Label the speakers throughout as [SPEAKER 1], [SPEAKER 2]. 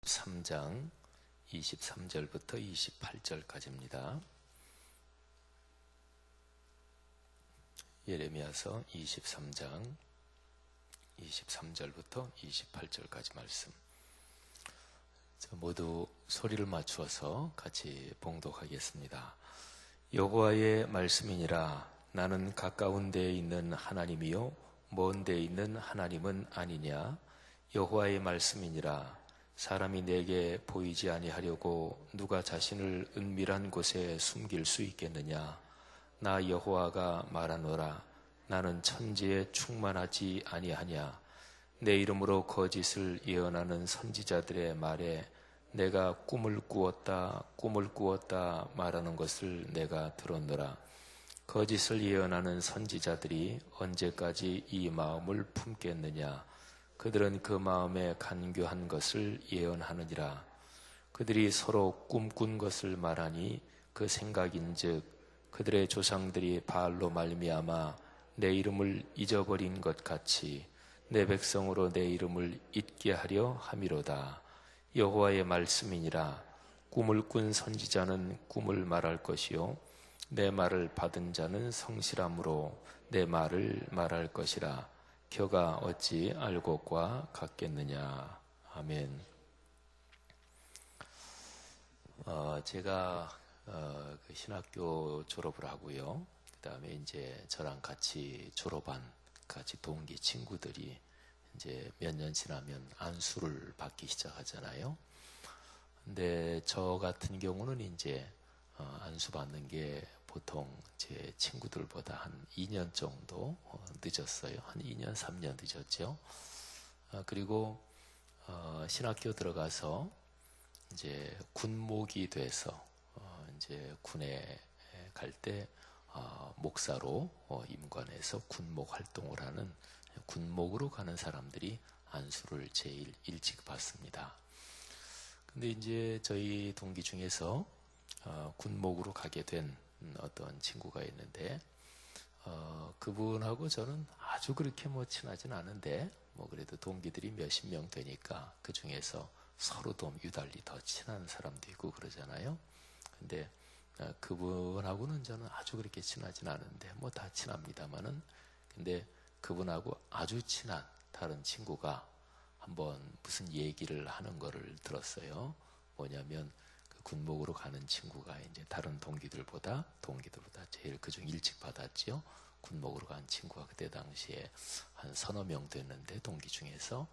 [SPEAKER 1] 3장 23절부터 28절까지입니다. 예레미야서 23장 23절부터 28절까지 말씀. 모두 소리를 맞추어서 같이 봉독하겠습니다. 여호와의 말씀이니라. 나는 가까운 데에 있는 하나님이요 먼 데에 있는 하나님은 아니냐. 여호와의 말씀이니라. 사람이 내게 보이지 아니하려고 누가 자신을 은밀한 곳에 숨길 수 있겠느냐. 나 여호와가 말하노라. 나는 천지에 충만하지 아니하냐. 내 이름으로 거짓을 예언하는 선지자들의 말에 내가 꿈을 꾸었다 말하는 것을 내가 들었노라. 거짓을 예언하는 선지자들이 언제까지 이 마음을 품겠느냐. 그들은 그 마음에 간교한 것을 예언하느니라. 그들이 서로 꿈꾼 것을 말하니 그 생각인즉 그들의 조상들이 바알로 말미암아 내 이름을 잊어버린 것 같이 내 백성으로 내 이름을 잊게 하려 함이로다. 여호와의 말씀이니라. 꿈을 꾼 선지자는 꿈을 말할 것이요 내 말을 받은 자는 성실함으로 내 말을 말할 것이라. 겨가 어찌 알곡과 같겠느냐. 아멘. 제가 그 신학교 졸업을 하고요. 그 다음에 이제 저랑 같이 졸업한 같이 동기 친구들이 이제 몇 년 지나면 안수를 받기 시작하잖아요. 근데 저 같은 경우는 이제 안수 받는 게 보통 제 친구들보다 한 2년 정도 늦었어요. 한 2년, 3년 늦었죠. 그리고 신학교 들어가서 이제 군목이 돼서 이제 군에 갈 때 목사로 임관해서 군목 활동을 하는 군목으로 가는 사람들이 안수를 제일 일찍 받습니다. 근데 이제 저희 동기 중에서 군목으로 가게 된 어떤 친구가 있는데 그분하고 저는 아주 그렇게 친하진 않은데 그래도 동기들이 몇십 명 되니까 그 중에서 서로도 유달리 더 친한 사람도 있고 그러잖아요. 근데 그분하고는 저는 아주 그렇게 친하진 않은데 다 친합니다만은 근데 그분하고 아주 친한 다른 친구가 한번 무슨 얘기를 하는 거를 들었어요. 뭐냐면 그 군목으로 가는 친구가 이제 다른 동기들보다 제일 그중 일찍 받았지요. 군목으로 간 친구가 그때 당시에 한 서너 명 됐는데 동기 중에서.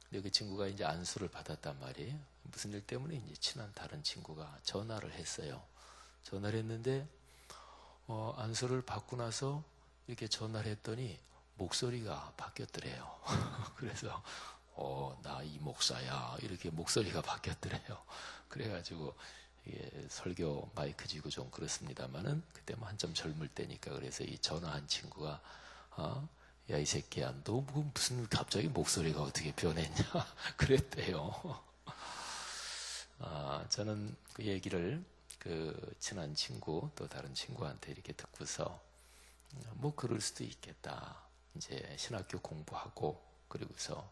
[SPEAKER 1] 근데 그 친구가 이제 안수를 받았단 말이에요. 무슨 일 때문에 이제 친한 다른 친구가 전화를 했어요. 전화를 했는데 안수를 받고 나서 이렇게 전화를 했더니 목소리가 바뀌었더래요. 그래서 나 이 목사야 이렇게 목소리가 바뀌었더래요. 그래가지고 이게 설교 마이크 쥐고 좀 그렇습니다만은 그때 한참 젊을 때니까 그래서 이 전화한 친구가 야 이 새끼야 너 무슨 갑자기 목소리가 어떻게 변했냐 그랬대요. 저는 그 얘기를 그 친한 친구 또 다른 친구한테 이렇게 듣고서 그럴 수도 있겠다. 이제 신학교 공부하고 그리고서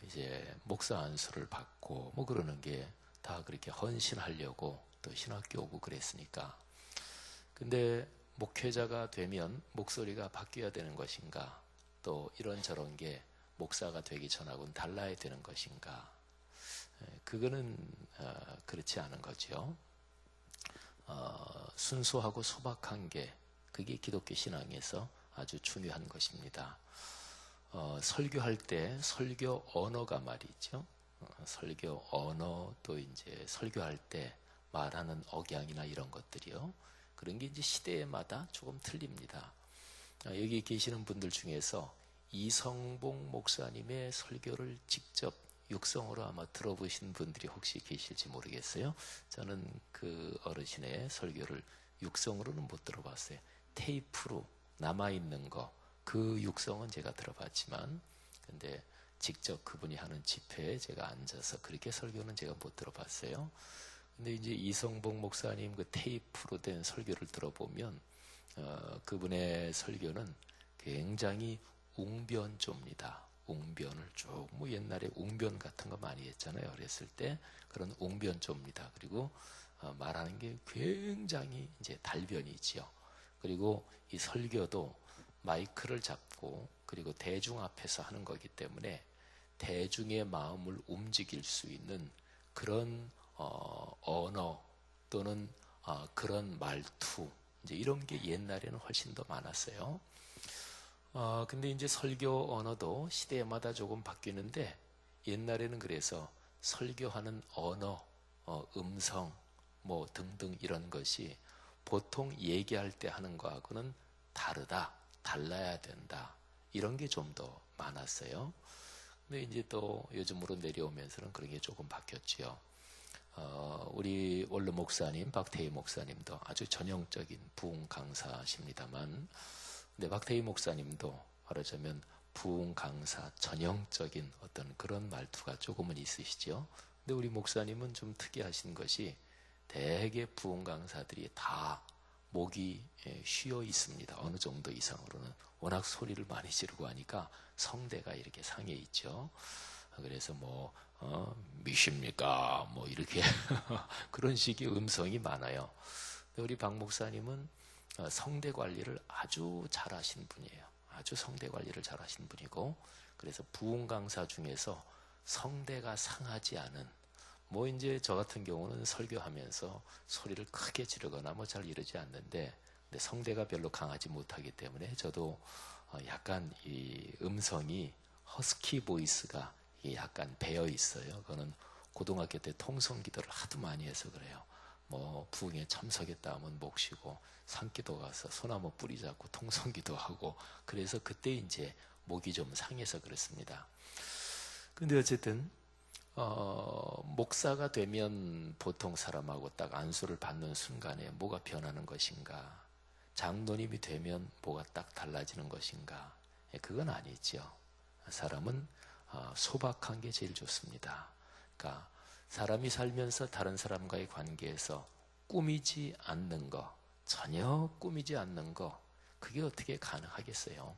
[SPEAKER 1] 이제 목사 안수를 받고 그러는 게 다 그렇게 헌신하려고 또 신학교 오고 그랬으니까. 근데 목회자가 되면 목소리가 바뀌어야 되는 것인가? 또 이런저런 게 목사가 되기 전하고는 달라야 되는 것인가? 그거는 그렇지 않은 거죠. 순수하고 소박한 게 그게 기독교 신앙에서 아주 중요한 것입니다. 설교할 때 설교 언어가 말이죠. 설교 언어 또 이제 설교할 때 말하는 억양이나 이런 것들이요. 그런 게 이제 시대마다 조금 틀립니다. 여기 계시는 분들 중에서 이성봉 목사님의 설교를 직접 육성으로 아마 들어보신 분들이 혹시 계실지 모르겠어요. 저는 그 어르신의 설교를 육성으로는 못 들어봤어요. 테이프로 남아있는 거, 그 육성은 제가 들어봤지만, 근데 직접 그분이 하는 집회에 제가 앉아서 그렇게 설교는 제가 못 들어봤어요. 근데 이제 이성봉 목사님 그 테이프로 된 설교를 들어보면, 그분의 설교는 굉장히 웅변조입니다. 웅변을 쭉, 뭐 옛날에 웅변 같은 거 많이 했잖아요. 어렸을 때. 그런 웅변조입니다. 그리고 말하는 게 굉장히 이제 달변이지요. 그리고 이 설교도 마이크를 잡고 그리고 대중 앞에서 하는 거기 때문에 대중의 마음을 움직일 수 있는 그런 언어 또는 그런 말투, 이제 이런 게 옛날에는 훨씬 더 많았어요. 근데 이제 설교 언어도 시대마다 조금 바뀌는데 옛날에는 그래서 설교하는 언어, 음성, 뭐 등등 이런 것이 보통 얘기할 때 하는 거하고는 다르다, 달라야 된다. 이런 게 좀 더 많았어요. 근데 이제 또 요즘으로 내려오면서는 그런 게 조금 바뀌었지요. 우리 원로 목사님, 박태희 목사님도 아주 전형적인 부흥 강사십니다만, 근데 박태희 목사님도 말하자면 부흥 강사 전형적인 어떤 그런 말투가 조금은 있으시죠. 근데 우리 목사님은 좀 특이하신 것이 대개 부흥 강사들이 다 목이 쉬어 있습니다. 어느 정도 이상으로는. 워낙 소리를 많이 지르고 하니까 성대가 이렇게 상해 있죠. 그래서 뭐 미십니까? 뭐 이렇게 그런 식의 음성이 많아요. 근데 우리 박 목사님은 성대 관리를 아주 잘하신 분이에요. 아주 성대 관리를 잘하신 분이고, 그래서 부흥 강사 중에서 성대가 상하지 않은, 뭐 이제 저 같은 경우는 설교하면서 소리를 크게 지르거나 뭐 잘 이러지 않는데, 근데 성대가 별로 강하지 못하기 때문에 저도 약간 이 음성이 허스키 보이스가 약간 배어 있어요. 그거는 고등학교 때 통성기도를 하도 많이 해서 그래요. 뭐 부흥에 참석했다 하면 목 쉬고 산기도 가서 소나무 뿌리 잡고 통성기도 하고, 그래서 그때 이제 목이 좀 상해서 그렇습니다. 근데 어쨌든 목사가 되면 보통 사람하고 딱 안수를 받는 순간에 뭐가 변하는 것인가, 장로님이 되면 뭐가 딱 달라지는 것인가, 그건 아니죠. 사람은 소박한 게 제일 좋습니다. 그러니까 사람이 살면서 다른 사람과의 관계에서 꾸미지 않는 거, 전혀 꾸미지 않는 거, 그게 어떻게 가능하겠어요?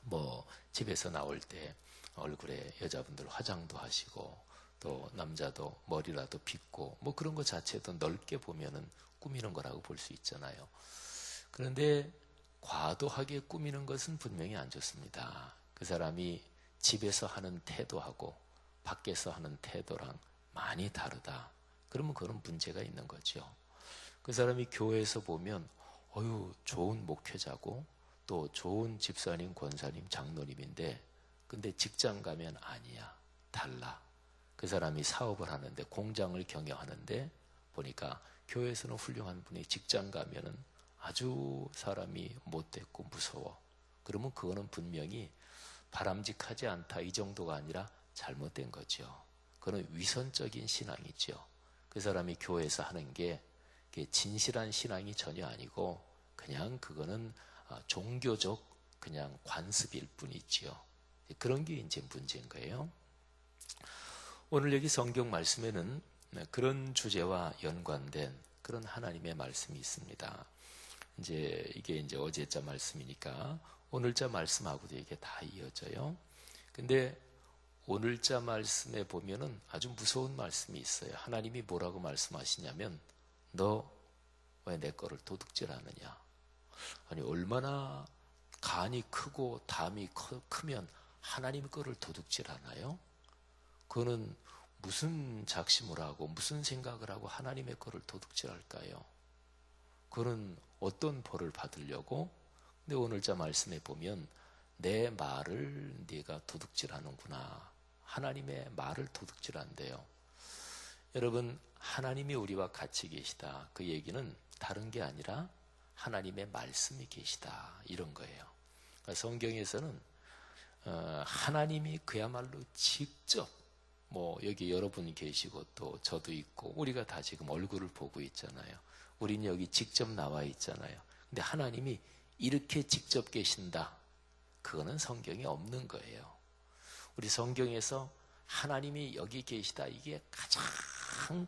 [SPEAKER 1] 뭐 집에서 나올 때 얼굴에 여자분들 화장도 하시고 또 남자도 머리라도 빗고 뭐 그런 것 자체도 넓게 보면은 꾸미는 거라고 볼 수 있잖아요. 그런데 과도하게 꾸미는 것은 분명히 안 좋습니다. 그 사람이 집에서 하는 태도하고 밖에서 하는 태도랑 많이 다르다. 그러면 그런 문제가 있는 거죠. 그 사람이 교회에서 보면 좋은 목회자고 또 좋은 집사님, 권사님, 장로님인데 근데 직장 가면 아니야. 달라. 그 사람이 사업을 하는데 공장을 경영하는데 보니까 교회에서는 훌륭한 분이 직장 가면은 아주 사람이 못됐고 무서워. 그러면 그거는 분명히 바람직하지 않다 이 정도가 아니라 잘못된 거죠. 그건 위선적인 신앙이죠. 그 사람이 교회에서 하는 게 진실한 신앙이 전혀 아니고 그냥 그거는 종교적 그냥 관습일 뿐이지요. 그런 게 이제 문제인 거예요. 오늘 여기 성경 말씀에는 그런 주제와 연관된 그런 하나님의 말씀이 있습니다. 이게 이제 어제자 말씀이니까 오늘자 말씀하고도 이게 다 이어져요. 근데 오늘자 말씀에 보면은 아주 무서운 말씀이 있어요. 하나님이 뭐라고 말씀하시냐면 너 왜 내 거를 도둑질하느냐. 아니 얼마나 간이 크고 담이 크면 하나님 거를 도둑질하나요? 그거는 무슨 작심을 하고 무슨 생각을 하고 하나님의 거를 도둑질할까요? 그거는 어떤 벌을 받으려고? 근데 오늘자 말씀에 보면 내 말을 네가 도둑질하는구나. 하나님의 말을 도둑질한대요. 여러분, 하나님이 우리와 같이 계시다. 그 얘기는 다른 게 아니라 하나님의 말씀이 계시다. 이런 거예요. 그러니까 성경에서는 하나님이 그야말로 직접 뭐 여기 여러분이 계시고 또 저도 있고 우리가 다 지금 얼굴을 보고 있잖아요. 우리는 여기 직접 나와 있잖아요. 근데 하나님이 이렇게 직접 계신다. 그거는 성경에 없는 거예요. 우리 성경에서 하나님이 여기 계시다. 이게 가장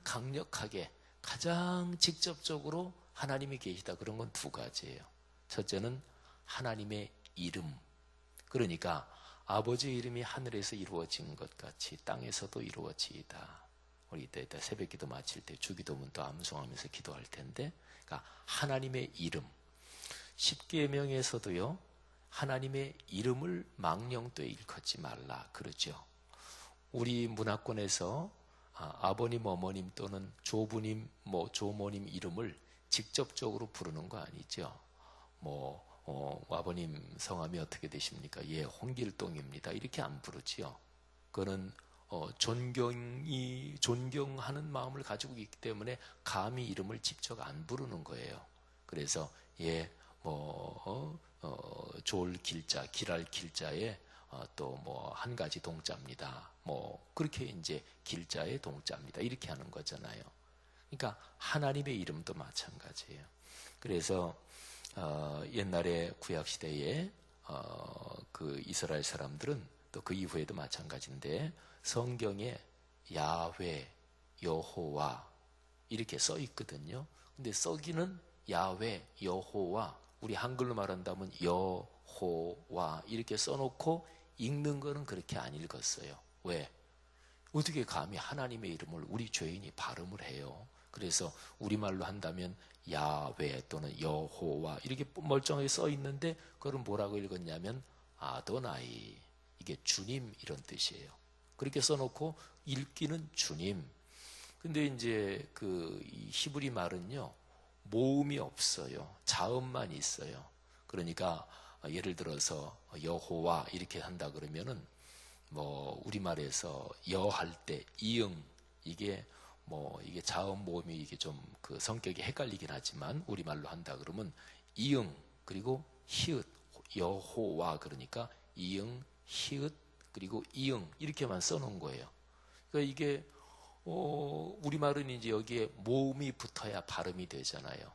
[SPEAKER 1] 강력하게 가장 직접적으로 하나님이 계시다. 그런 건 두 가지예요. 첫째는 하나님의 이름. 그러니까 아버지의 이름이 하늘에서 이루어진 것 같이 땅에서도 이루어지이다. 우리 이따 새벽 기도 마칠 때 주기도문 또 암송하면서 기도할 텐데, 그러니까 하나님의 이름, 십계명에서도요 하나님의 이름을 망령되이 일컫지 말라 그러죠. 우리 문화권에서 아버님, 어머님 또는 조부님, 조모님 이름을 직접적으로 부르는 거 아니죠. 아버님 성함이 어떻게 되십니까? 예, 홍길동입니다. 이렇게 안 부르지요. 그거는 존경하는 마음을 가지고 있기 때문에 감히 이름을 직접 안 부르는 거예요. 그래서 좋을 길자, 길할 길자에 또 한 가지 동자입니다. 그렇게 이제 길자의 동자입니다. 이렇게 하는 거잖아요. 그러니까 하나님의 이름도 마찬가지예요. 그래서 옛날에 구약 시대에 그 이스라엘 사람들은 또 그 이후에도 마찬가지인데 성경에 야훼, 여호와 이렇게 써 있거든요. 근데 써기는 야훼, 여호와, 우리 한글로 말한다면 여호와 이렇게 써놓고 읽는 거는 그렇게 안 읽었어요. 왜? 어떻게 감히 하나님의 이름을 우리 죄인이 발음을 해요? 그래서 우리말로 한다면 야훼 또는 여호와 이렇게 멀쩡하게 써 있는데 그걸 뭐라고 읽었냐면 아도나이, 이게 주님 이런 뜻이에요. 그렇게 써놓고 읽기는 주님. 근데 이제 이 히브리 말은요 모음이 없어요. 자음만 있어요. 그러니까 예를 들어서 여호와 이렇게 한다 그러면은 우리말에서 여할 때 이응, 이게 자음 모음이 이게 좀 그 성격이 헷갈리긴 하지만 우리말로 한다 그러면 이응 그리고 히읗, 여호와 그러니까 이응, 히읗 그리고 이응 이렇게만 써놓은 거예요. 그러니까 이게 우리말은 이제 여기에 모음이 붙어야 발음이 되잖아요.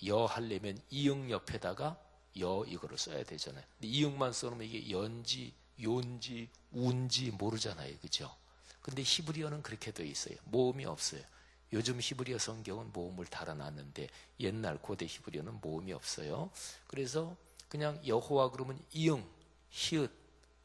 [SPEAKER 1] 여 하려면 이응 옆에다가 여 이거를 써야 되잖아요. 근데 이응만 써놓으면 이게 연지, 요인지, 운지 모르잖아요. 그죠? 근데 히브리어는 그렇게 되어 있어요. 모음이 없어요. 요즘 히브리어 성경은 모음을 달아놨는데 옛날 고대 히브리어는 모음이 없어요. 그래서 그냥 여호와 그러면 이응, 히읗,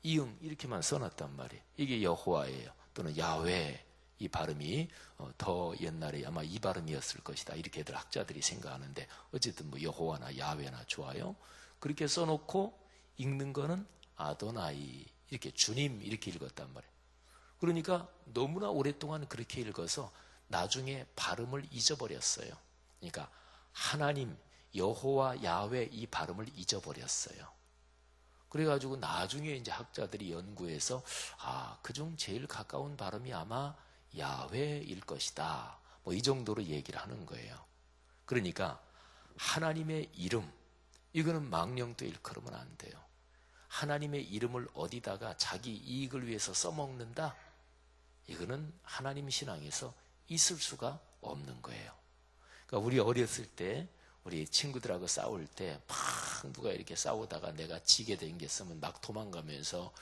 [SPEAKER 1] 이응 이렇게만 써놨단 말이에요. 이게 여호와예요. 또는 야훼, 이 발음이 더 옛날에 아마 이 발음이었을 것이다. 이렇게들 학자들이 생각하는데 어쨌든 여호와나 야훼나 좋아요. 그렇게 써놓고 읽는 거는 아도나이, 이렇게 주님 이렇게 읽었단 말이에요. 그러니까 너무나 오랫동안 그렇게 읽어서 나중에 발음을 잊어버렸어요. 그러니까 하나님, 여호와, 야훼 이 발음을 잊어버렸어요. 그래가지고 나중에 이제 학자들이 연구해서 그중 제일 가까운 발음이 아마 야훼일 것이다. 이 정도로 얘기를 하는 거예요. 그러니까 하나님의 이름, 이거는 망령도 일컬으면 안 돼요. 하나님의 이름을 어디다가 자기 이익을 위해서 써먹는다? 이거는 하나님 신앙에서 있을 수가 없는 거예요. 그러니까 우리 어렸을 때 우리 친구들하고 싸울 때 막 누가 이렇게 싸우다가 내가 지게 된 게 있으면 막 도망가면서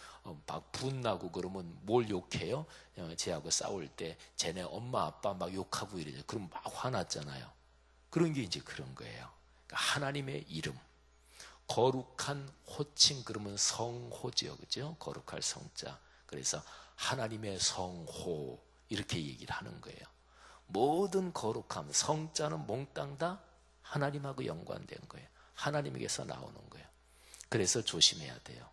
[SPEAKER 1] 막 분나고 그러면 뭘 욕해요? 쟤하고 싸울 때 쟤네 엄마 아빠 막 욕하고 이러죠. 그럼 막 화났잖아요. 그런 게 이제 그런 거예요. 그러니까 하나님의 이름, 거룩한 호칭 그러면 성호죠, 그죠? 거룩할 성자. 그래서 하나님의 성호 이렇게 얘기를 하는 거예요. 모든 거룩함, 성자는 몽땅 다 하나님하고 연관된 거예요. 하나님에게서 나오는 거예요. 그래서 조심해야 돼요.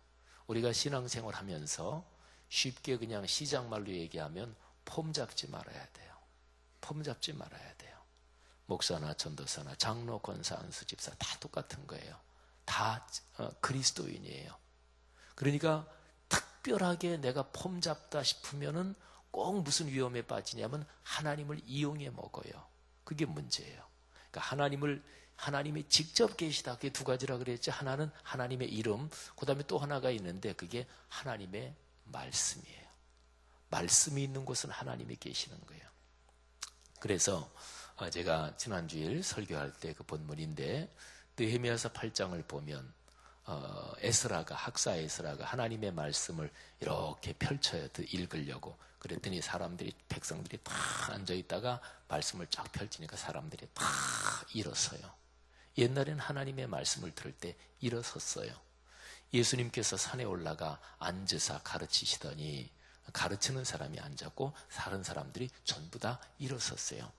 [SPEAKER 1] 우리가 신앙생활 하면서 쉽게 그냥 시장말로 얘기하면 폼 잡지 말아야 돼요. 폼 잡지 말아야 돼요. 목사나 전도사나 장로, 권사, 안수, 집사 다 똑같은 거예요. 다 그리스도인이에요. 그러니까 특별하게 내가 폼 잡다 싶으면은 꼭 무슨 위험에 빠지냐면 하나님을 이용해 먹어요. 그게 문제예요. 그러니까 하나님이 직접 계시다. 그게 두 가지라 그랬죠. 하나는 하나님의 이름, 그 다음에 또 하나가 있는데 그게 하나님의 말씀이에요. 말씀이 있는 곳은 하나님이 계시는 거예요. 그래서 제가 지난주일 설교할 때 그 본문인데 느헤미야서 8장을 보면 학사 에스라가 하나님의 말씀을 이렇게 펼쳐요. 읽으려고. 그랬더니 백성들이 다 앉아있다가 말씀을 쫙 펼치니까 사람들이 다 일어서요. 옛날엔 하나님의 말씀을 들을 때 일어섰어요. 예수님께서 산에 올라가 앉으사 가르치시더니 가르치는 사람이 앉았고 다른 사람들이 전부 다 일어섰어요.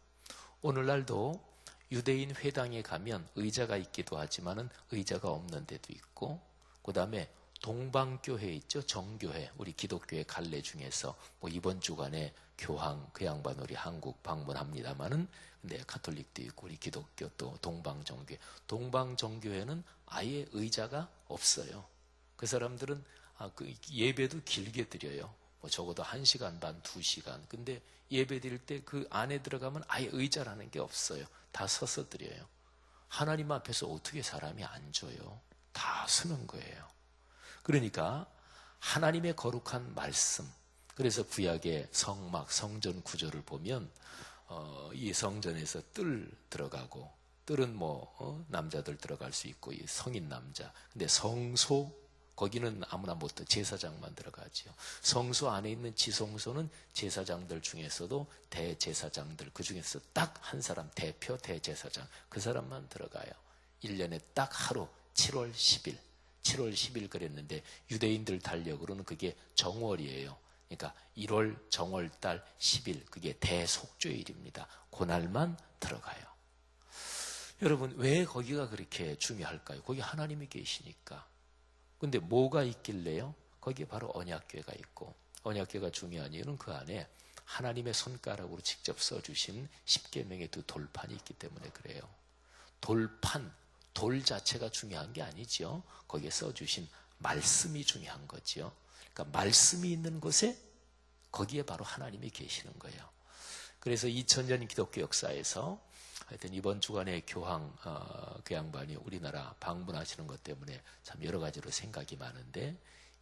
[SPEAKER 1] 오늘날도 유대인 회당에 가면 의자가 있기도 하지만은 의자가 없는 데도 있고, 그 다음에 동방교회 있죠. 정교회, 우리 기독교의 갈래 중에서 뭐 이번 주간에 교황 그 양반 우리 한국 방문합니다만은, 근데 가톨릭도 있고 우리 기독교 또 동방정교회, 동방정교회는 아예 의자가 없어요. 그 사람들은 그 예배도 길게 드려요. 뭐 적어도 1시간 반, 2시간. 근데 예배 드릴 때 그 안에 들어가면 아예 의자라는 게 없어요. 다 서서 드려요. 하나님 앞에서 어떻게 사람이 앉아요? 다 서는 거예요. 그러니까 하나님의 거룩한 말씀, 그래서 구약의 성막, 성전 구조를 보면 이 성전에서 뜰 들어가고, 뜰은 남자들 들어갈 수 있고 이 성인 남자. 근데 성소, 거기는 아무나 못 들어, 제사장만 들어가지요. 성소 안에 있는 지성소는 제사장들 중에서도 대제사장들, 그 중에서 딱 한 사람, 대표 대제사장, 그 사람만 들어가요. 1년에 딱 하루 7월 10일 7월 10일 그랬는데 유대인들 달력으로는 그게 정월이에요. 그러니까 1월 정월달 10일, 그게 대속죄일입니다. 그날만 들어가요. 여러분, 왜 거기가 그렇게 중요할까요? 거기 하나님이 계시니까. 근데 뭐가 있길래요? 거기에 바로 언약궤가 있고, 언약궤가 중요한 이유는 그 안에 하나님의 손가락으로 직접 써주신 십계명의 두 돌판이 있기 때문에 그래요. 돌판, 돌 자체가 중요한 게 아니죠. 거기에 써주신 말씀이 중요한 거죠. 그러니까 말씀이 있는 곳에 거기에 바로 하나님이 계시는 거예요. 그래서 2000년 기독교 역사에서 하여튼 이번 주간에 교황 그 양반이 우리나라 방문하시는 것 때문에 참 여러 가지로 생각이 많은데,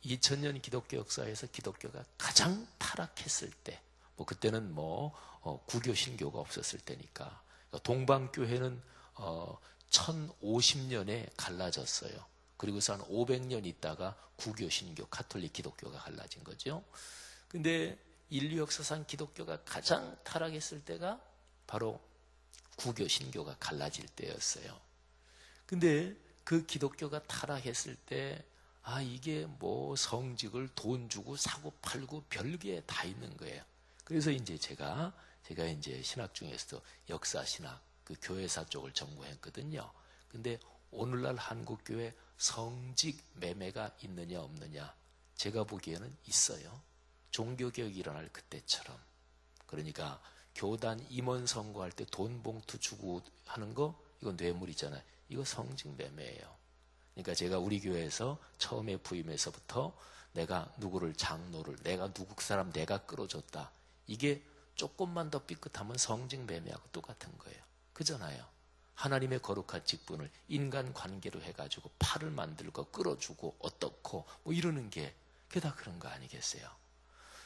[SPEAKER 1] 2000년 기독교 역사에서 기독교가 가장 타락했을 때, 그때는 구교 신교가 없었을 때니까, 동방교회는 1050년에 갈라졌어요. 그리고서 한 500년 있다가 구교 신교, 가톨릭 기독교가 갈라진 거죠. 근데 인류 역사상 기독교가 가장 타락했을 때가 바로 구교 신교가 갈라질 때였어요. 근데 그 기독교가 타락했을 때 이게 성직을 돈 주고 사고 팔고 별게 다 있는 거예요. 그래서 이제 제가 이제 신학 중에서도 역사 신학, 그 교회사 쪽을 전공했거든요. 근데 오늘날 한국 교회 성직 매매가 있느냐 없느냐, 제가 보기에는 있어요. 종교개혁이 일어날 그때처럼. 그러니까 교단 임원 선거할 때 돈 봉투 주고 하는 거, 이건 뇌물이잖아요. 이거 성직 매매예요. 그러니까 제가 우리 교회에서 처음에 부임해서부터 내가 누구를 장로를, 내가 누구 사람 내가 끌어줬다, 이게 조금만 더 삐끗하면 성직 매매하고 똑같은 거예요. 그잖아요. 하나님의 거룩한 직분을 인간 관계로 해가지고 팔을 만들고 끌어주고 어떻고 이러는 게, 그게 다 그런 거 아니겠어요?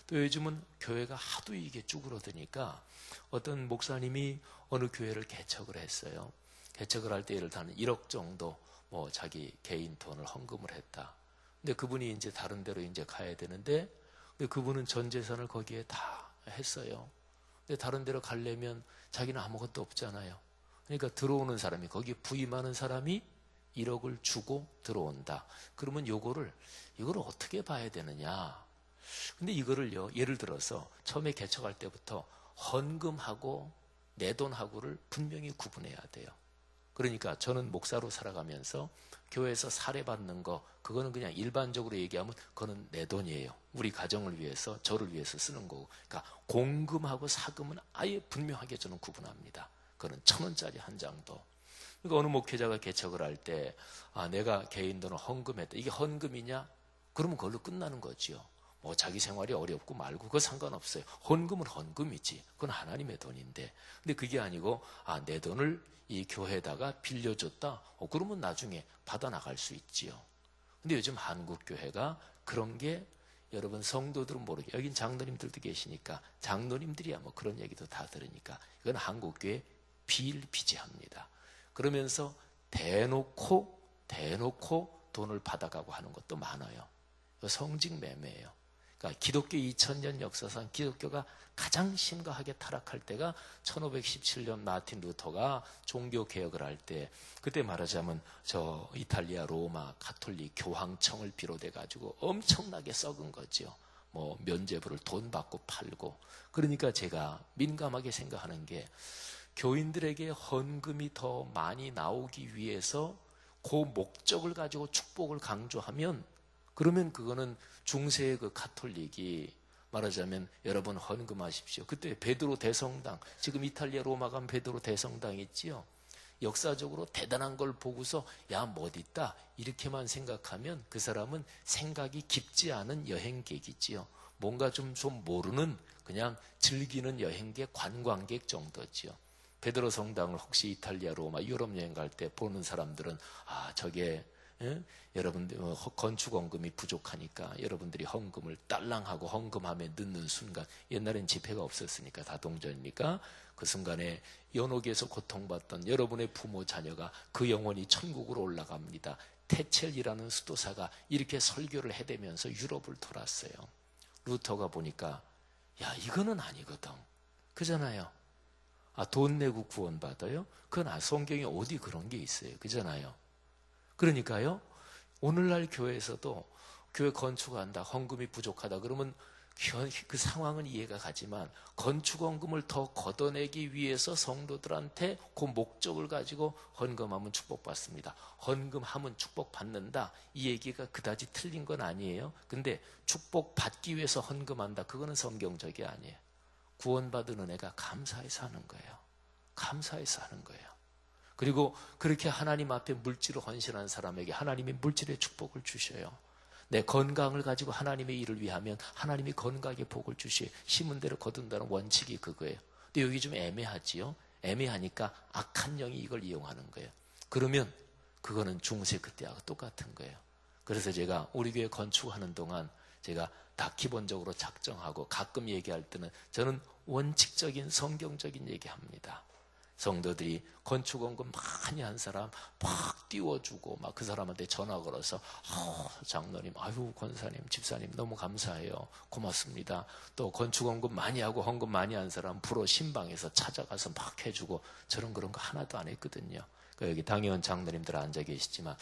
[SPEAKER 1] 또 요즘은 교회가 하도 이게 쭈그러드니까 어떤 목사님이 어느 교회를 개척을 했어요. 개척을 할 때 예를 들면 1억 정도 자기 개인 돈을 헌금을 했다. 근데 그분이 이제 다른 데로 이제 가야 되는데, 근데 그분은 전 재산을 거기에 다 했어요. 근데 다른 데로 가려면 자기는 아무것도 없잖아요. 그러니까 들어오는 사람이, 거기 부임하는 사람이 1억을 주고 들어온다. 그러면 이거를 어떻게 봐야 되느냐? 근데 이거를요, 예를 들어서 처음에 개척할 때부터 헌금하고 내 돈하고를 분명히 구분해야 돼요. 그러니까 저는 목사로 살아가면서 교회에서 사례받는 거, 그거는 그냥 일반적으로 얘기하면 그거는 내 돈이에요. 우리 가정을 위해서, 저를 위해서 쓰는 거고. 그러니까 공금하고 사금은 아예 분명하게 저는 구분합니다. 그거는 1,000원짜리 한 장도. 그러니까 어느 목회자가 개척을 할 때 내가 개인 돈을 헌금했다, 이게 헌금이냐? 그러면 그걸로 끝나는 거지요. 자기 생활이 어렵고 말고 그거 상관없어요. 헌금은 헌금이지. 그건 하나님의 돈인데. 근데 그게 아니고 내 돈을 이 교회에다가 빌려줬다. 그러면 나중에 받아 나갈 수 있지요. 근데 요즘 한국 교회가 그런 게, 여러분 성도들은 모르게, 여긴 장로님들도 계시니까 장로님들이야 그런 얘기도 다 들으니까 이건 한국 교회 비일비재합니다. 그러면서 대놓고 돈을 받아가고 하는 것도 많아요. 성직 매매예요. 그러니까 기독교 2000년 역사상 기독교가 가장 심각하게 타락할 때가 1517년 마틴 루터가 종교개혁을 할 때, 그때 말하자면 저 이탈리아 로마 가톨릭 교황청을 비롯해 가지고 엄청나게 썩은 거죠. 뭐 면죄부를 돈 받고 팔고. 그러니까 제가 민감하게 생각하는 게, 교인들에게 헌금이 더 많이 나오기 위해서 그 목적을 가지고 축복을 강조하면, 그러면 그거는 중세의 그 가톨릭이 말하자면 여러분 헌금하십시오. 그때 베드로 대성당, 지금 이탈리아 로마 가면 베드로 대성당 있지요. 역사적으로 대단한 걸 보고서 야 멋있다 이렇게만 생각하면 그 사람은 생각이 깊지 않은 여행객이지요. 뭔가 좀 모르는 그냥 즐기는 여행객, 관광객 정도지요. 베드로 성당을 혹시 이탈리아 로마 유럽 여행 갈 때 보는 사람들은 저게 여러분들 건축 헌금이 부족하니까 여러분들이 헌금을 딸랑하고 헌금함에 넣는 순간, 옛날엔 지폐가 없었으니까 다 동전이니까 그 순간에 연옥에서 고통받던 여러분의 부모 자녀가 그 영혼이 천국으로 올라갑니다. 테첼이라는 수도사가 이렇게 설교를 해대면서 유럽을 돌았어요. 루터가 보니까 야 이거는 아니거든. 그잖아요. 돈 내고 구원받아요? 그건 성경에 어디 그런 게 있어요. 그잖아요. 그러니까요, 오늘날 교회에서도 교회 건축한다, 헌금이 부족하다 그러면 그 상황은 이해가 가지만, 건축 헌금을 더 걷어내기 위해서 성도들한테 그 목적을 가지고 헌금하면 축복받습니다. 헌금하면 축복받는다, 이 얘기가 그다지 틀린 건 아니에요. 근데 축복받기 위해서 헌금한다, 그거는 성경적이 아니에요. 구원받은 은혜가 감사해서 하는 거예요. 감사해서 하는 거예요. 그리고 그렇게 하나님 앞에 물질을 헌신한 사람에게 하나님이 물질의 축복을 주셔요. 내 건강을 가지고 하나님의 일을 위하면 하나님이 건강에 복을 주셔요. 심은 대로 거둔다는 원칙이 그거예요. 근데 여기 좀 애매하지요. 애매하니까 악한 영이 이걸 이용하는 거예요. 그러면 그거는 중세 그때하고 똑같은 거예요. 그래서 제가 우리 교회 건축하는 동안 제가 다 기본적으로 작정하고, 가끔 얘기할 때는 저는 원칙적인 성경적인 얘기합니다. 성도들이 건축원금 많이 한 사람 막 띄워주고 막 그 사람한테 전화 걸어서 장로님, 아유 권사님, 집사님 너무 감사해요, 고맙습니다. 또 건축원금 많이 하고 헌금 많이 한 사람 부러 신방에서 찾아가서 막 해주고, 저런 그런 거 하나도 안 했거든요. 여기 당회원 장로님들 앉아 계시지만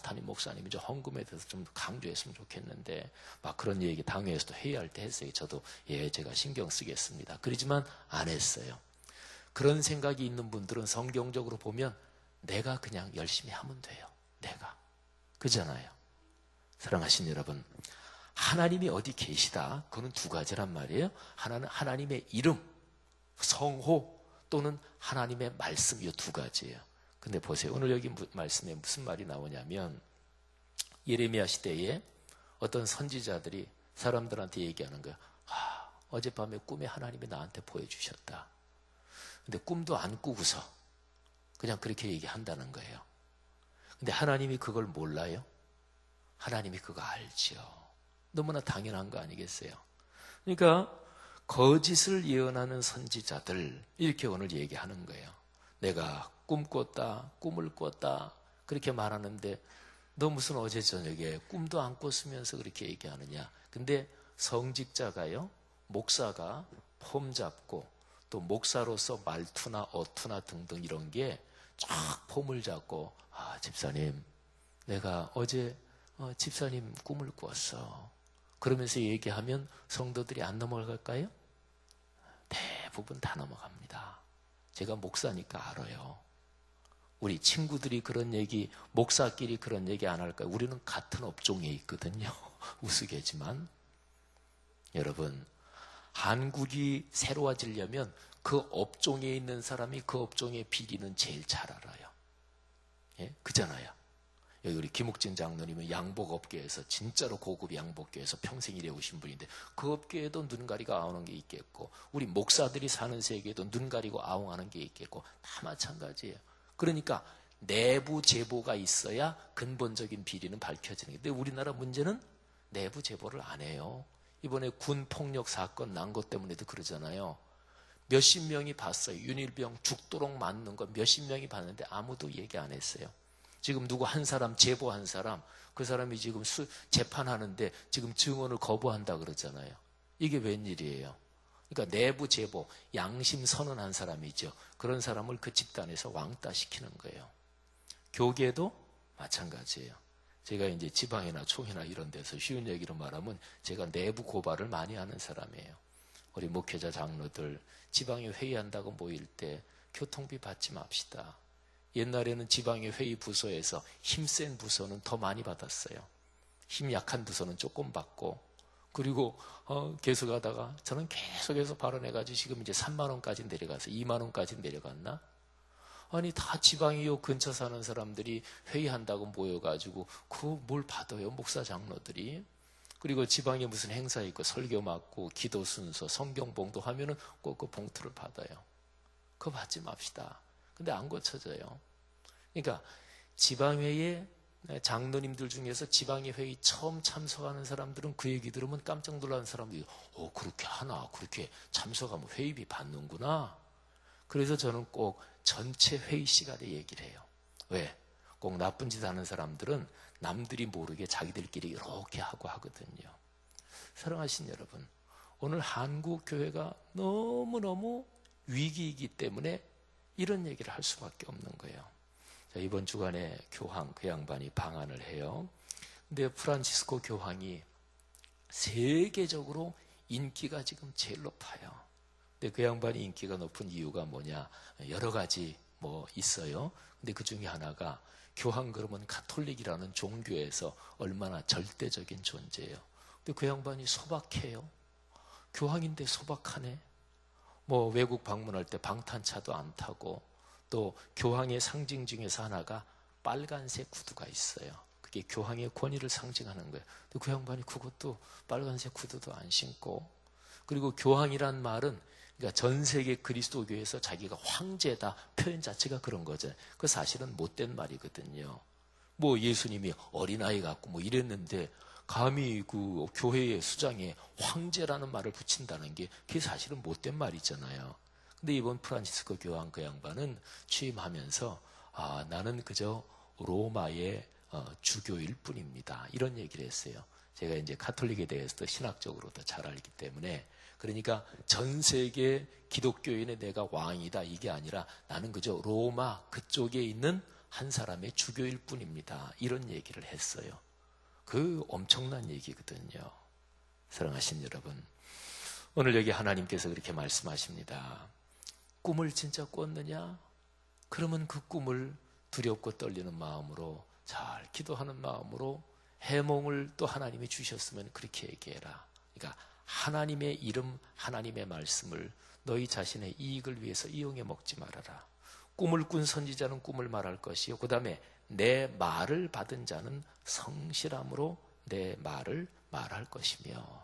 [SPEAKER 1] 담임 목사님이 저 헌금에 대해서 좀 강조했으면 좋겠는데 막 그런 얘기 당회에서도 회의할 때 했어요. 저도 제가 신경 쓰겠습니다. 그러지만 안 했어요. 그런 생각이 있는 분들은 성경적으로 보면 내가 그냥 열심히 하면 돼요. 내가. 그잖아요. 사랑하신 여러분, 하나님이 어디 계시다, 그거는 두 가지란 말이에요. 하나는 하나님의 이름, 성호, 또는 하나님의 말씀, 이 두 가지예요. 근데 보세요. 오늘 여기 말씀에 무슨 말이 나오냐면, 예레미야 시대에 어떤 선지자들이 사람들한테 얘기하는 거예요. 어젯밤에 꿈에 하나님이 나한테 보여주셨다. 근데 꿈도 안 꾸고서 그냥 그렇게 얘기한다는 거예요. 근데 하나님이 그걸 몰라요? 하나님이 그거 알죠. 너무나 당연한 거 아니겠어요? 그러니까 거짓을 예언하는 선지자들, 이렇게 오늘 얘기하는 거예요. 내가 꿈을 꿨다 그렇게 말하는데 너 무슨 어제 저녁에 꿈도 안 꿨으면서 그렇게 얘기하느냐. 근데 성직자가요, 목사가 폼 잡고 또 목사로서 말투나 어투나 등등 이런 게 쫙 폼을 잡고, 집사님 내가 어제 집사님 꿈을 꿨어 그러면서 얘기하면 성도들이 안 넘어갈까요? 대부분 다 넘어갑니다. 제가 목사니까 알아요. 우리 친구들이 그런 얘기, 목사끼리 그런 얘기 안 할까요? 우리는 같은 업종에 있거든요. 우스개지만. 여러분, 한국이 새로워지려면 그 업종에 있는 사람이 그 업종의 비리는 제일 잘 알아요. 예? 그잖아요. 여기 우리 김욱진 장로님은 양복업계에서 진짜로 고급 양복계에서 평생 일해오신 분인데 그 업계에도 눈가리가 아웅하는 게 있겠고, 우리 목사들이 사는 세계에도 눈가리고 아웅하는 게 있겠고, 다 마찬가지예요. 그러니까 내부 제보가 있어야 근본적인 비리는 밝혀지는 게. 근데 우리나라 문제는 내부 제보를 안 해요. 이번에 군 폭력 사건 난 것 때문에도 그러잖아요. 몇십 명이 봤어요. 윤일병 죽도록 맞는 거 몇십 명이 봤는데 아무도 얘기 안 했어요. 지금 누구 한 사람 제보한 사람, 그 사람이 지금 재판하는데 지금 증언을 거부한다 그러잖아요. 이게 웬일이에요? 그러니까 내부 제보, 양심 선언한 사람이죠. 그런 사람을 그 집단에서 왕따시키는 거예요. 교계도 마찬가지예요. 제가 이제 지방이나 총회나 이런 데서 쉬운 얘기로 말하면 제가 내부 고발을 많이 하는 사람이에요. 우리 목회자 장로들 지방에 회의한다고 모일 때 교통비 받지 맙시다. 옛날에는 지방의 회의 부서에서 힘센 부서는 더 많이 받았어요. 힘 약한 부서는 조금 받고, 그리고 계속 하다가 저는 계속해서 발언해가지고 지금 이제 3만 원까지 내려가서 2만 원까지 내려갔나? 아니 다 지방이 요 근처 사는 사람들이 회의한다고 모여가지고 그 뭘 받아요, 목사 장로들이. 그리고 지방에 무슨 행사 있고 설교 맡고 기도 순서 성경 봉독하면은 꼭 그 봉투를 받아요. 그거 받지 맙시다. 근데 안 고쳐져요. 그러니까 지방회에 장로님들 중에서 지방회의 처음 참석하는 사람들은 그 얘기 들으면 깜짝 놀라는 사람들이 그렇게 하나, 그렇게 참석하면 회의비 받는구나. 그래서 저는 꼭 전체 회의 시간에 얘기를 해요. 왜? 꼭 나쁜 짓 하는 사람들은 남들이 모르게 자기들끼리 이렇게 하고 하거든요. 사랑하신 여러분, 오늘 한국 교회가 너무너무 위기이기 때문에 이런 얘기를 할 수밖에 없는 거예요. 자, 이번 주간에 교황, 그 양반이 방한을 해요. 근데 프란치스코 교황이 세계적으로 인기가 지금 제일 높아요. 근데 그 양반이 인기가 높은 이유가 뭐냐? 여러 가지 뭐 있어요. 근데 그 중에 하나가 교황 그러면 가톨릭이라는 종교에서 얼마나 절대적인 존재예요. 근데 그 양반이 소박해요. 교황인데 소박하네. 뭐 외국 방문할 때 방탄차도 안 타고, 또 교황의 상징 중에서 하나가 빨간색 구두가 있어요. 그게 교황의 권위를 상징하는 거예요. 근데 그 양반이 그것도 빨간색 구두도 안 신고, 그리고 교황이란 말은 그러니까 전 세계 그리스도교에서 자기가 황제다 표현 자체가 그런 거죠. 그 사실은 못된 말이거든요. 뭐 예수님이 어린아이 같고 뭐 이랬는데 감히 그 교회의 수장에 황제라는 말을 붙인다는 게 그게 사실은 못된 말이잖아요. 근데 이번 프란치스코 교황 그 양반은 취임하면서 나는 그저 로마의 주교일 뿐입니다. 이런 얘기를 했어요. 제가 이제 가톨릭에 대해서도 신학적으로도 잘 알기 때문에, 그러니까 전 세계 기독교인의 내가 왕이다 이게 아니라 나는 그저 로마 그쪽에 있는 한 사람의 주교일 뿐입니다. 이런 얘기를 했어요. 그 엄청난 얘기거든요. 사랑하신 여러분, 오늘 여기 하나님께서 그렇게 말씀하십니다. 꿈을 진짜 꿨느냐? 그러면 그 꿈을 두렵고 떨리는 마음으로, 잘 기도하는 마음으로, 해몽을 또 하나님이 주셨으면 그렇게 얘기해라. 그러니까 하나님의 이름, 하나님의 말씀을 너희 자신의 이익을 위해서 이용해 먹지 말아라. 꿈을 꾼 선지자는 꿈을 말할 것이요, 그 다음에 내 말을 받은 자는 성실함으로 내 말을 말할 것이며,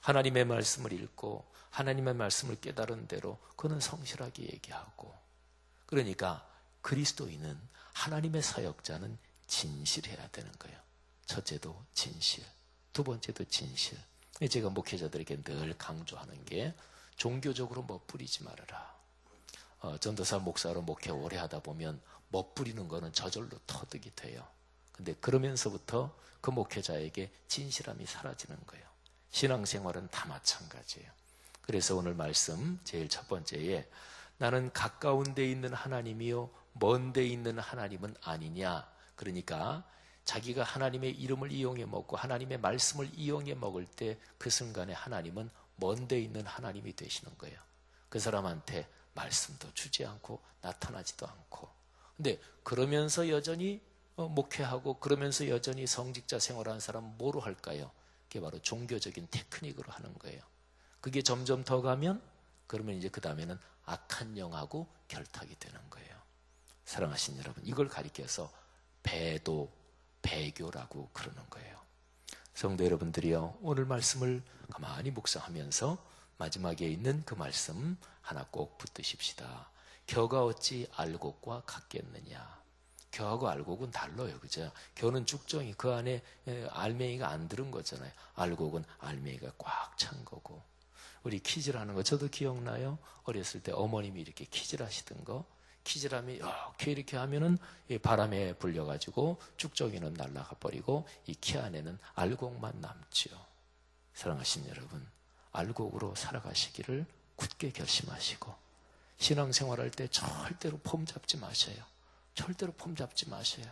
[SPEAKER 1] 하나님의 말씀을 읽고 하나님의 말씀을 깨달은 대로 그는 성실하게 얘기하고, 그러니까 그리스도인은, 하나님의 사역자는 진실해야 되는 거예요. 첫째도 진실, 두 번째도 진실. 제가 목회자들에게 늘 강조하는 게 종교적으로 멋부리지 말아라. 전도사 목사로 목회 오래 하다 보면 멋부리는 거는 저절로 터득이 돼요. 근데 그러면서부터 그 목회자에게 진실함이 사라지는 거예요. 신앙생활은 다 마찬가지예요. 그래서 오늘 말씀 제일 첫 번째에 나는 가까운 데 있는 하나님이요 먼 데 있는 하나님은 아니냐. 그러니까 자기가 하나님의 이름을 이용해 먹고 하나님의 말씀을 이용해 먹을 때 그 순간에 하나님은 먼 데 있는 하나님이 되시는 거예요. 그 사람한테 말씀도 주지 않고 나타나지도 않고, 근데 그러면서 여전히 목회하고 그러면서 여전히 성직자 생활하는 사람은 뭐로 할까요? 그게 바로 종교적인 테크닉으로 하는 거예요. 그게 점점 더 가면 그러면 이제 그 다음에는 악한 영하고 결탁이 되는 거예요. 사랑하신 여러분, 이걸 가리켜서 배도, 배교라고 그러는 거예요. 성도 여러분들이요, 오늘 말씀을 가만히 묵상하면서 마지막에 있는 그 말씀 하나 꼭 붙드십시다. 겨가 어찌 알곡과 같겠느냐. 겨하고 알곡은 달라요, 그죠? 겨는 쭉정이 그 안에 알맹이가 안 들은 거잖아요. 알곡은 알맹이가 꽉 찬 거고. 우리 키질 하는 거 저도 기억나요? 어렸을 때 어머님이 이렇게 키질 하시던 거. 키지람이 이렇게 하면은 이 바람에 불려가지고 쭉저기는 날아가 버리고 이 키 안에는 알곡만 남지요. 사랑하신 여러분, 알곡으로 살아가시기를 굳게 결심하시고 신앙생활할 때 절대로 폼 잡지 마셔요. 절대로 폼 잡지 마셔요.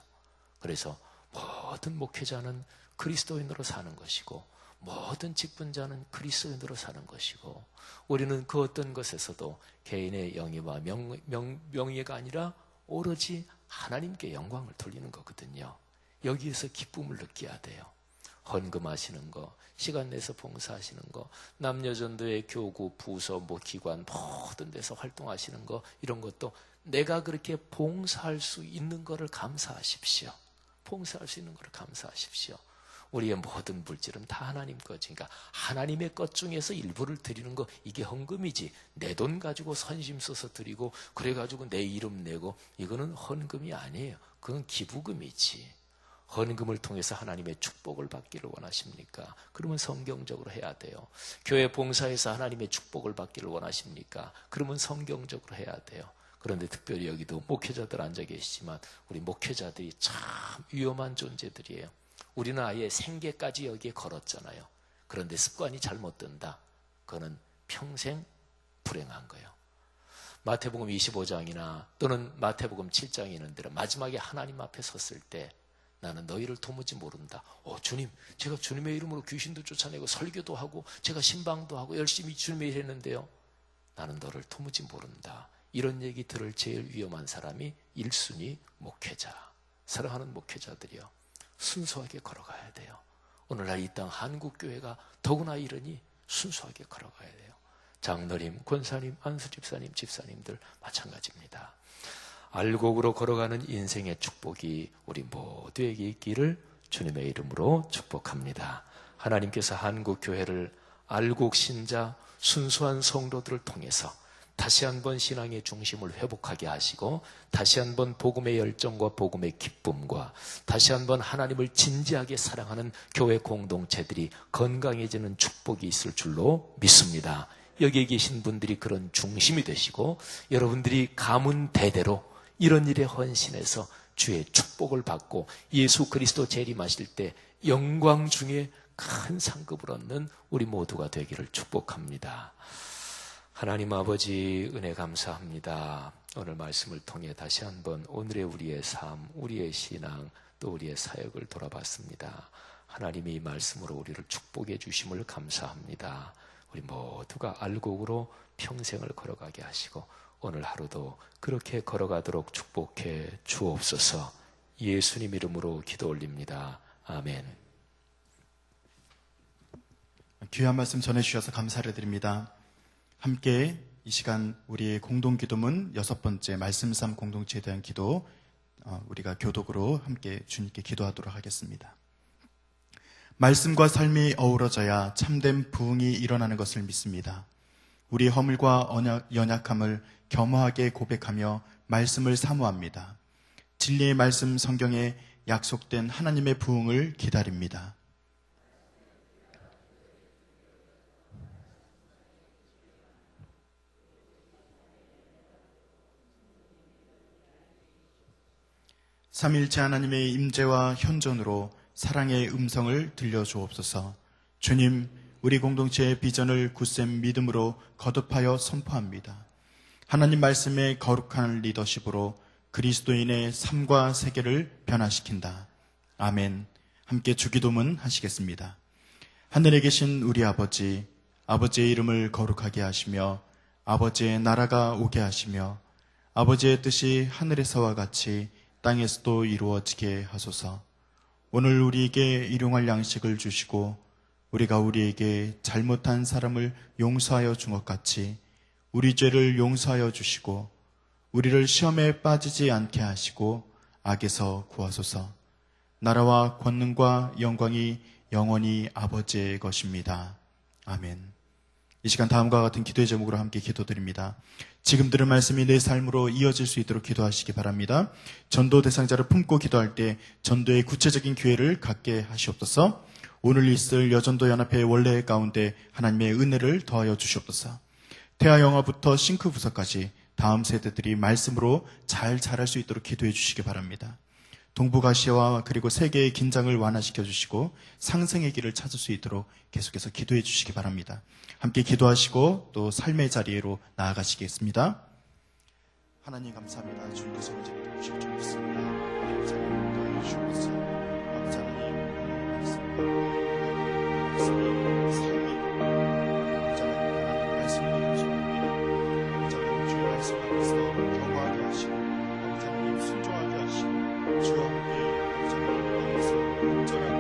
[SPEAKER 1] 그래서 모든 목회자는 그리스도인으로 사는 것이고 모든 직분자는 그리스도인으로 사는 것이고 우리는 그 어떤 것에서도 개인의 영예와 명예가 아니라 오로지 하나님께 영광을 돌리는 거거든요. 여기에서 기쁨을 느껴야 돼요. 헌금하시는 거, 시간 내서 봉사하시는 거, 남녀전도회 교구, 부서, 기관 모든 데서 활동하시는 거, 이런 것도 내가 그렇게 봉사할 수 있는 거를 감사하십시오. 봉사할 수 있는 거를 감사하십시오. 우리의 모든 물질은 다 하나님 거지. 그러니까 하나님의 것 중에서 일부를 드리는 거, 이게 헌금이지. 내 돈 가지고 선심 써서 드리고 그래가지고 내 이름 내고 이거는 헌금이 아니에요. 그건 기부금이지. 헌금을 통해서 하나님의 축복을 받기를 원하십니까? 그러면 성경적으로 해야 돼요. 교회 봉사에서 하나님의 축복을 받기를 원하십니까? 그러면 성경적으로 해야 돼요. 그런데 특별히 여기도 목회자들 앉아 계시지만 우리 목회자들이 참 위험한 존재들이에요. 우리는 아예 생계까지 여기에 걸었잖아요. 그런데 습관이 잘못된다. 그거는 평생 불행한 거예요. 마태복음 25장이나 또는 마태복음 7장에 있는 대로 마지막에 하나님 앞에 섰을 때 나는 너희를 도무지 모른다. 주님, 제가 주님의 이름으로 귀신도 쫓아내고 설교도 하고 제가 신방도 하고 열심히 주님의 일 했는데요. 나는 너를 도무지 모른다. 이런 얘기 들을 제일 위험한 사람이 1순위 목회자. 사랑하는 목회자들이요. 순수하게 걸어가야 돼요. 오늘날 이 땅 한국교회가 더구나 이러니 순수하게 걸어가야 돼요. 장로님, 권사님, 안수집사님, 집사님들 마찬가지입니다. 알곡으로 걸어가는 인생의 축복이 우리 모두에게 있기를 주님의 이름으로 축복합니다. 하나님께서 한국교회를 알곡 신자, 순수한 성도들을 통해서 다시 한번 신앙의 중심을 회복하게 하시고 다시 한번 복음의 열정과 복음의 기쁨과 다시 한번 하나님을 진지하게 사랑하는 교회 공동체들이 건강해지는 축복이 있을 줄로 믿습니다. 여기에 계신 분들이 그런 중심이 되시고 여러분들이 가문 대대로 이런 일에 헌신해서 주의 축복을 받고 예수 그리스도 재림하실 때 영광 중에 큰 상급을 얻는 우리 모두가 되기를 축복합니다. 하나님 아버지 은혜 감사합니다. 오늘 말씀을 통해 다시 한번 오늘의 우리의 삶, 우리의 신앙, 또 우리의 사역을 돌아봤습니다. 하나님이 이 말씀으로 우리를 축복해 주심을 감사합니다. 우리 모두가 알곡으로 평생을 걸어가게 하시고 오늘 하루도 그렇게 걸어가도록 축복해 주옵소서. 예수님 이름으로 기도 올립니다. 아멘.
[SPEAKER 2] 귀한 말씀 전해주셔서 감사를 드립니다. 함께 이 시간 우리의 공동기도문 6번째 말씀삼 공동체에 대한 기도, 우리가 교독으로 함께 주님께 기도하도록 하겠습니다. 말씀과 삶이 어우러져야 참된 부흥이 일어나는 것을 믿습니다. 우리 허물과 연약함을 겸허하게 고백하며 말씀을 사모합니다. 진리의 말씀 성경에 약속된 하나님의 부흥을 기다립니다. 삼일째 하나님의 임재와 현존으로 사랑의 음성을 들려주옵소서. 주님, 우리 공동체의 비전을 굳센 믿음으로 거듭하여 선포합니다. 하나님 말씀의 거룩한 리더십으로 그리스도인의 삶과 세계를 변화시킨다. 아멘. 함께 주기도문 하시겠습니다. 하늘에 계신 우리 아버지, 아버지의 이름을 거룩하게 하시며 아버지의 나라가 오게 하시며 아버지의 뜻이 하늘에서와 같이 땅에서도 이루어지게 하소서. 오늘 우리에게 일용할 양식을 주시고 우리가 우리에게 잘못한 사람을 용서하여 준 것 같이 우리 죄를 용서하여 주시고 우리를 시험에 빠지지 않게 하시고 악에서 구하소서. 나라와 권능과 영광이 영원히 아버지의 것입니다. 아멘. 이 시간 다음과 같은 기도의 제목으로 함께 기도드립니다. 지금 들은 말씀이 내 삶으로 이어질 수 있도록 기도하시기 바랍니다. 전도 대상자를 품고 기도할 때 전도의 구체적인 기회를 갖게 하시옵소서. 오늘 있을 여전도 연합회 원례 가운데 하나님의 은혜를 더하여 주시옵소서. 태아 영화부터 싱크 부서까지 다음 세대들이 말씀으로 잘 자랄 수 있도록 기도해 주시기 바랍니다. 동북아시아와 그리고 세계의 긴장을 완화시켜 주시고 상승의 길을 찾을 수 있도록 계속해서 기도해 주시기 바랍니다. 함께 기도하시고 또 삶의 자리로 나아가시겠습니다. 하나님 감사합니다. 주님께서 언제 오실 줄 믿습니다. 하나님 자녀를 주옵소서. 아버지 하나님 말씀이 삶이 아버지 하나님 말씀이 주옵니다. 아버지 하나님 주의 말씀 앞에서 경고하게 하시고 아버지 하나님 순종하게 하시고 주여 아버지 하나님 마음에서 온전하게